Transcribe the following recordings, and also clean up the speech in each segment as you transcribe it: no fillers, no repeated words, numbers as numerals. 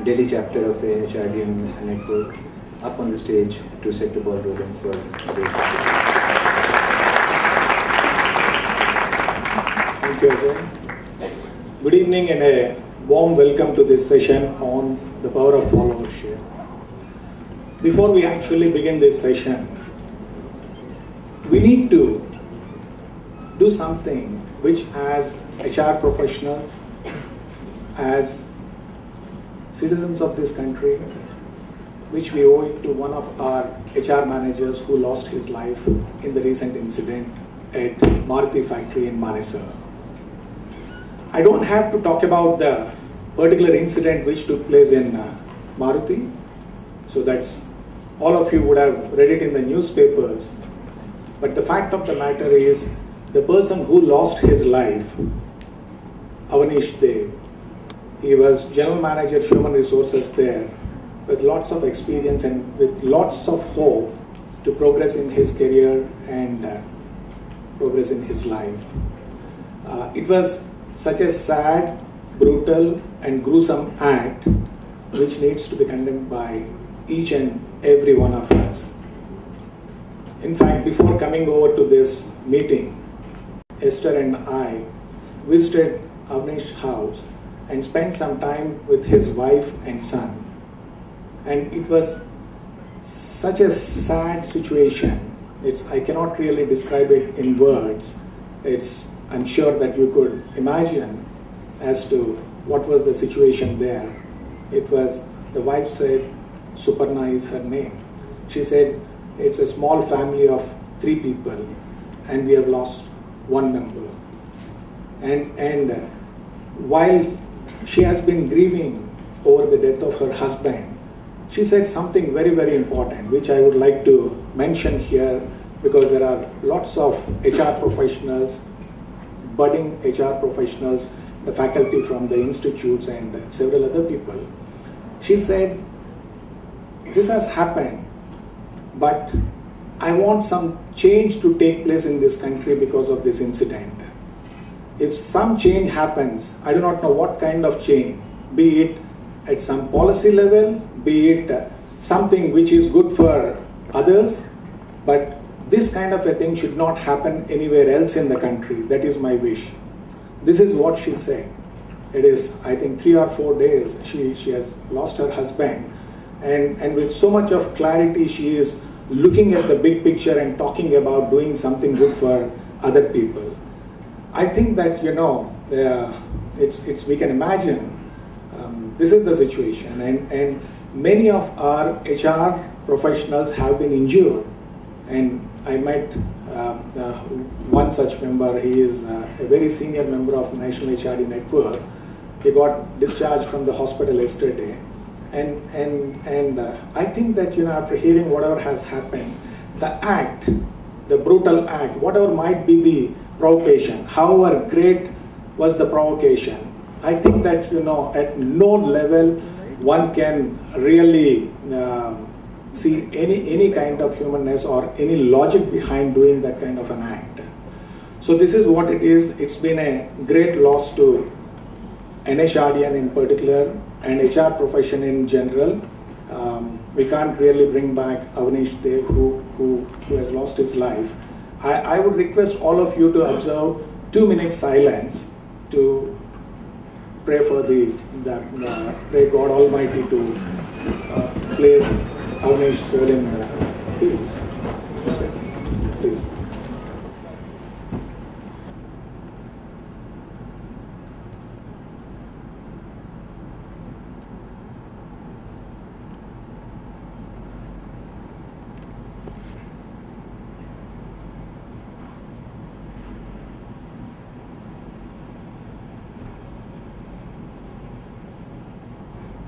Delhi chapter of the NHRDM network up on the stage to set the ball rolling for this. Thank you, Ajay. Good evening and a warm welcome to this session on the power of followership. Before we actually begin this session, we need to do something which as HR professionals, as citizens of this country, which we owe it to one of our HR managers who lost his life in the recent incident at Maruti factory in Manesar. I don't have to talk about the particular incident which took place in Maruti, so that's all of you would have read it in the newspapers. But the fact of the matter is, the person who lost his life, Awanish Dev, he was General Manager Human Resources there, with lots of experience and with lots of hope to progress in his career and progress in his life. It was such a sad, brutal and gruesome act which needs to be condemned by each and every one of us. In fact, before coming over to this meeting, Esther and I visited Avanish's house and spent some time with his wife and son. And it was such a sad situation. I cannot really describe it in words. I'm sure that you could imagine as to what was the situation there. It was, the wife said, Saparna is her name. She said, it's a small family of 3 people and we have lost 1 member. And while she has been grieving over the death of her husband, she said something very, very important, which I would like to mention here, because there are lots of HR professionals, budding HR professionals, the faculty from the institutes and several other people. She said, this has happened, but I want some change to take place in this country because of this incident. If some change happens, I do not know what kind of change, be it at some policy level, be it something which is good for others, but this kind of a thing should not happen anywhere else in the country. That is my wish. This is what she said. It is, I think, 3 or 4 days she has lost her husband, and with so much of clarity she is looking at the big picture and talking about doing something good for other people. I think that, we can imagine this is the situation, and many of our HR professionals have been injured. And I met one such member. He is a very senior member of National HRD Network. He got discharged from the hospital yesterday. And I think that, after hearing whatever has happened, the act, the brutal act, whatever might be the provocation, however great was the provocation, I think that, at no level one can really see any kind of humanness or any logic behind doing that kind of an act. So this is what it is. It's been a great loss to NHRDN in particular and HR profession in general. We can't really bring back Awanish Dev who has lost his life. I would request all of you to observe 2 minutes silence to pray for pray God Almighty to place Avanish's soul in peace. Please.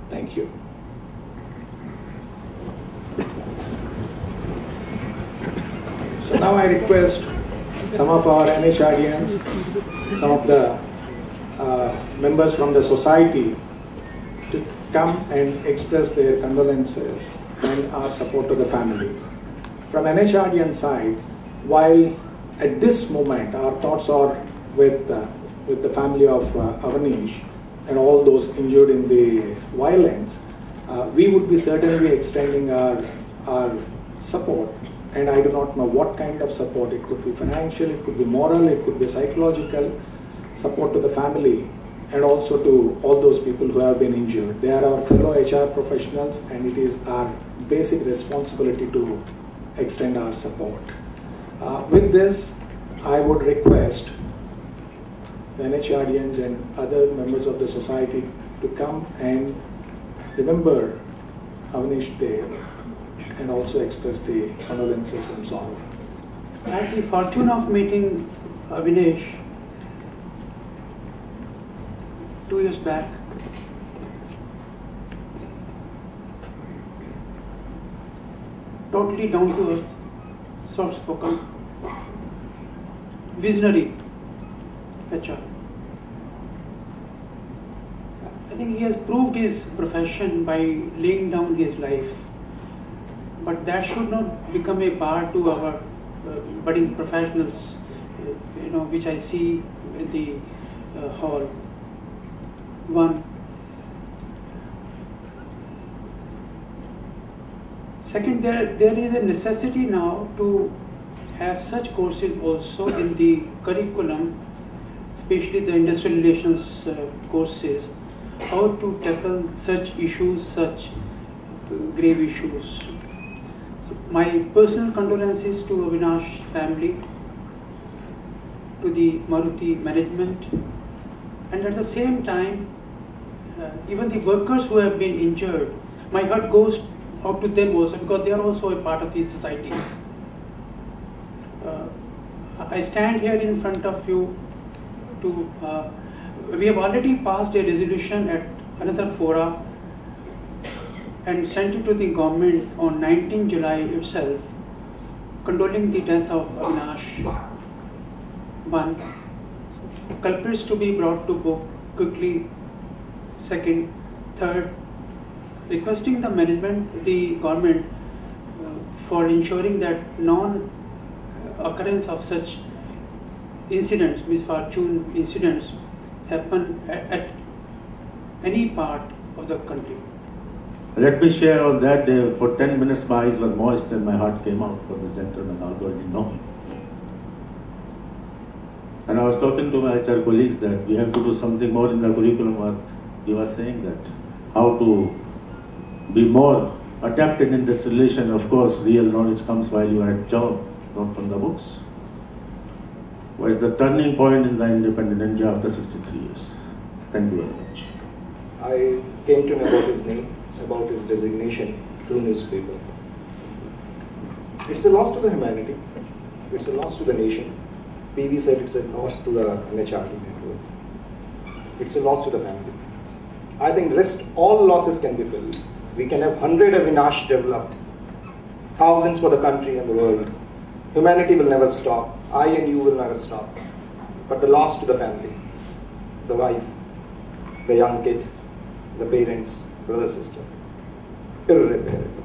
Thank you. So now I request some of our NHRDNs, some of the members from the society to come and express their condolences and our support to the family. From NHRDN side, while at this moment our thoughts are with the family of Avanish, and all those injured in the violence, we would be certainly extending our support. And I do not know what kind of support. It could be financial, it could be moral, it could be psychological support to the family, and also to all those people who have been injured. They are our fellow HR professionals, and it is our basic responsibility to extend our support. With this, I would request the NHRDians and other members of the society to come and remember Awanish Dev and also express the condolences and sorrow. I had the fortune of meeting Avanish 2 years back. Totally down to earth, soft spoken, visionary HR. I think he has proved his profession by laying down his life, but that should not become a bar to our budding professionals, which I see in the hall. One. Second, there is a necessity now to have such courses also in the curriculum, especially the industrial relations courses, how to tackle such issues, such grave issues. So my personal condolences to Avinash family, to the Maruti management, and at the same time, even the workers who have been injured, my heart goes out to them also, because they are also a part of the society. I stand here in front of you to, we have already passed a resolution at another fora and sent it to the government on 19 July itself, condoling the death of Avinash. One, culprits to be brought to book quickly. Second, third, requesting the management, the government, for ensuring that non-occurrence of such incidents, misfortune incidents, happen at any part of the country. Let me share on that day, for 10 minutes my eyes were moist and my heart came out for this gentleman, although I didn't know him. And I was talking to my HR colleagues that we have to do something more in the curriculum. What he was saying, that how to be more adept in industrial relation. Of course, real knowledge comes while you are at job, not from the books. What is the turning point in the independent India after 63 years? Thank you very much. I came to know about his name, about his designation through newspaper. It's a loss to the humanity. It's a loss to the nation. PV said it's a loss to the NHRD network. It's a loss to the family. I think rest all losses can be filled. We can have 100 Avinash developed, thousands for the country and the world. Humanity will never stop. I and you will never stop. But the loss to the family, the wife, the young kid, the parents, brother, sister, irreparable.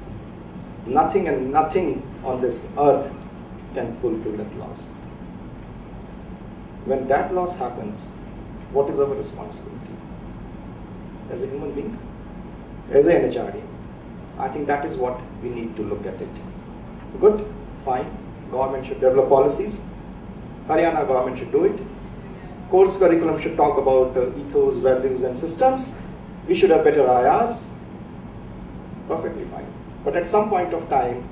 Nothing and nothing on this earth can fulfill that loss. When that loss happens, what is our responsibility? As a human being, as a NHRD, I think that is what we need to look at it. Good, fine, government should develop policies, Haryana government should do it, course curriculum should talk about ethos, values and systems, we should have better IRs, perfectly fine. But at some point of time,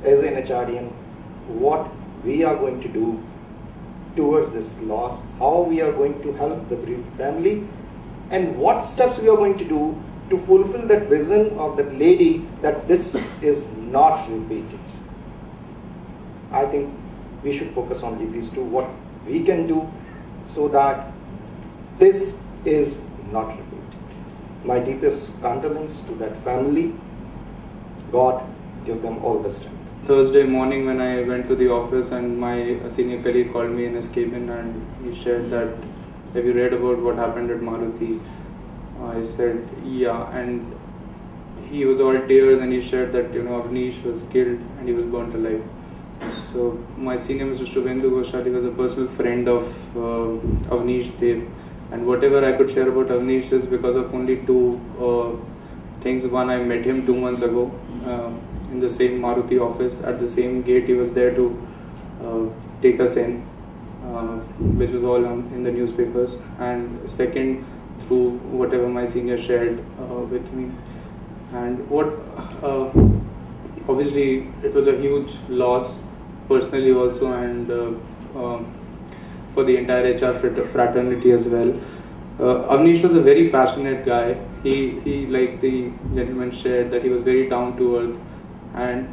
as an NHRDian, what we are going to do towards this loss, how we are going to help the bereaved family, and what steps we are going to do to fulfill that vision of that lady that this is not repeated. I think we should focus on these two, what we can do so that this is not repeated. My deepest condolence to that family. God give them all the strength. Thursday morning when I went to the office and my senior colleague called me in his cabin and he shared that, have you read about what happened at Maruti? I said, yeah, and he was all tears and he shared that, Avanish was killed and he was burnt alive. So my senior Mr. Shubhendu Ghoshal was a personal friend of Avanish Dev, And whatever I could share about Avanish is because of only two things. One, I met him 2 months ago in the same Maruti office. At the same gate, he was there to take us in, which was all in the newspapers. And second, through whatever my senior shared with me. And what obviously it was a huge loss personally also, and for the entire HR fraternity as well. Avanish was a very passionate guy. He like the gentleman shared, that he was very down to earth. And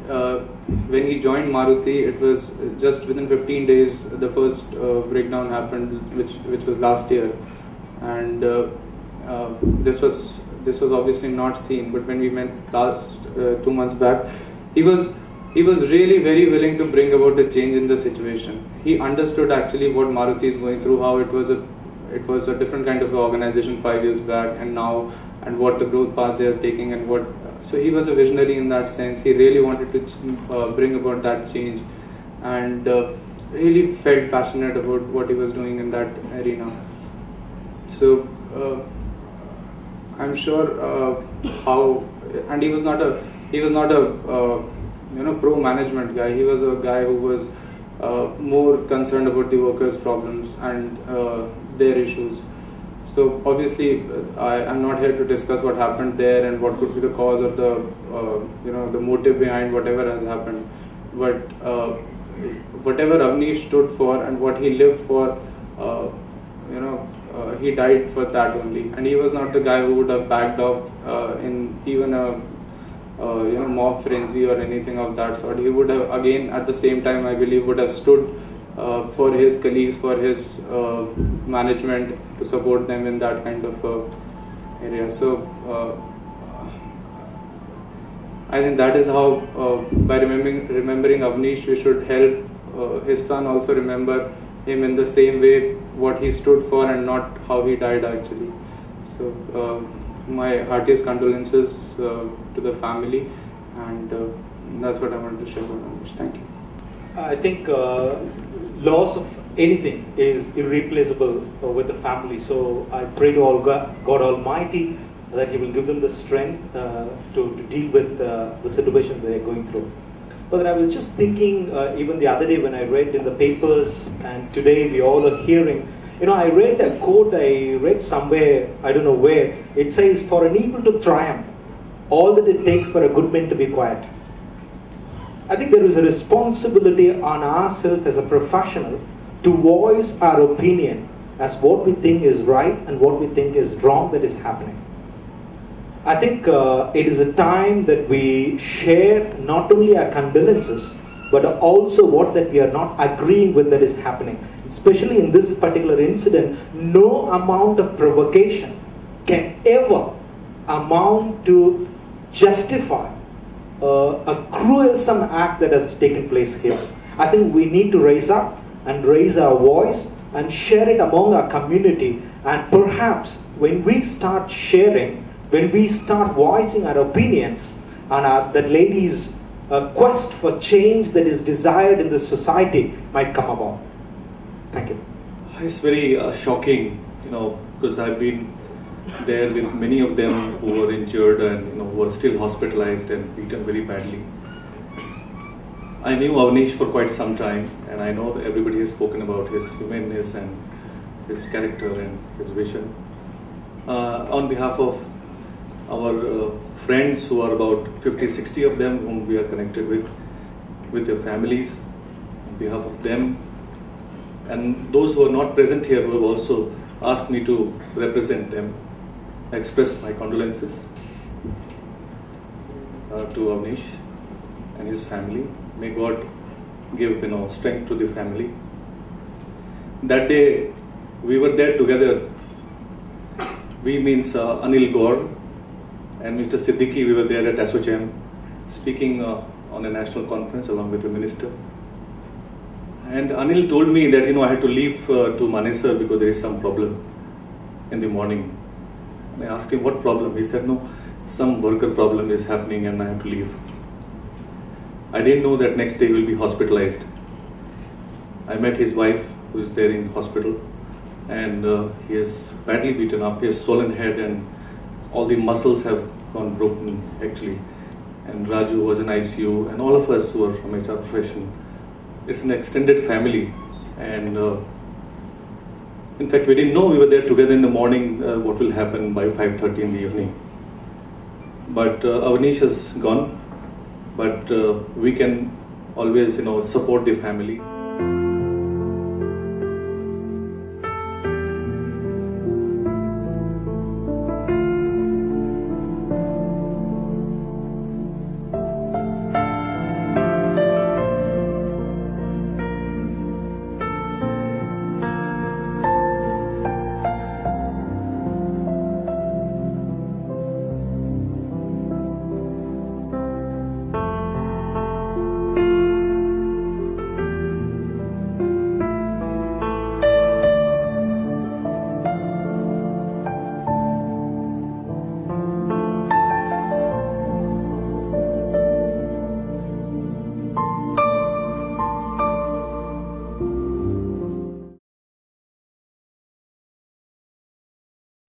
when he joined Maruti, it was just within 15 days the first breakdown happened, which was last year. And this was obviously not seen. But when we met last 2 months back, he was really very willing to bring about a change in the situation. He understood actually what Maruti is going through, how it was a different kind of organization 5 years back and now, and what the growth path they are taking, and what. So he was a visionary in that sense. He really wanted to bring about that change, and really felt passionate about what he was doing in that arena. So I'm sure and he was not a pro management guy. He was a guy who was more concerned about the workers' problems and their issues. So obviously, I'm not here to discuss what happened there and what could be the cause or the motive behind whatever has happened. But whatever Avanish stood for and what he lived for, he died for that only. And he was not the guy who would have backed off in even a mob frenzy or anything of that sort. He would have, again, at the same time, I believe, would have stood for his colleagues, for his management, to support them in that kind of area. So I think that is how, by remembering Avanish, we should help his son also remember him in the same way, what he stood for and not how he died actually. So my heartiest condolences to the family, and that's what I wanted to share about Avanish. Thank you. I think loss of anything is irreplaceable with the family. So I pray to God Almighty that He will give them the strength to deal with the situation they are going through. But I was just thinking, even the other day when I read in the papers, and today we all are hearing, I read a quote I read somewhere, I don't know where. It says, "For an evil to triumph, all that it takes for a good man to be quiet." I think there is a responsibility on ourselves as a professional to voice our opinion as what we think is right and what we think is wrong that is happening. I think it is a time that we share not only our condolences, but also what that we are not agreeing with that is happening. Especially in this particular incident, no amount of provocation can ever amount to justify a cruelsome act that has taken place here. I think we need to raise up and raise our voice and share it among our community. And perhaps when we start sharing, when we start voicing our opinion on that lady's quest for change that is desired in the society might come about. Thank you. It's very shocking, because I've been there with many of them who were injured and who are still hospitalized and beaten very badly. I knew Avanish for quite some time, and I know that everybody has spoken about his humanness and his character and his vision. On behalf of our friends, who are about 50-60 of them whom we are connected with their families, on behalf of them, and those who are not present here who have also asked me to represent them, I express my condolences to Avanish and his family. May God give strength to the family. That day we were there together. We means Anil Gaur and Mr. Siddiqui. We were there at ASSOCHAM speaking on a national conference along with the minister. And Anil told me that I had to leave to Manesar because there is some problem in the morning. And I asked him what problem. He said, no, some worker problem is happening and I have to leave. I didn't know that next day he will be hospitalized. I met his wife who is there in hospital, and he is badly beaten up. He has swollen head and all the muscles have gone broken actually. And Raju was in ICU, and all of us who are from HR profession. It's an extended family, and in fact we didn't know, we were there together in the morning, what will happen by 5:30 in the evening. But Avanish has gone, but we can always support the family.